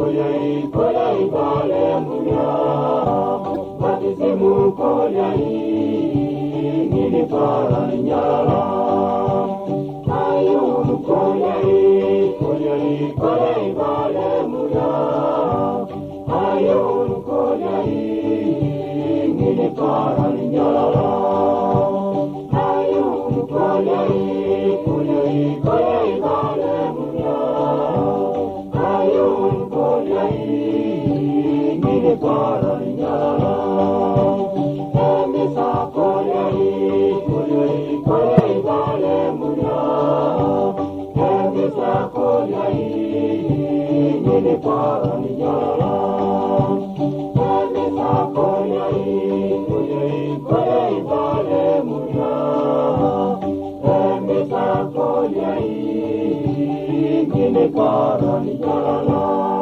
kolyai bale munya batisimu kolyai ngini para nyala ayun kolyai bale munya ayun kolyai ngini para nyala ayun kolyai bale munya ayun kolyai ngini para nyala emisa kolyai bale munya emisa kolyai ngini para nyala emisa kolyai bale munya emisa kolyai ngini para nyala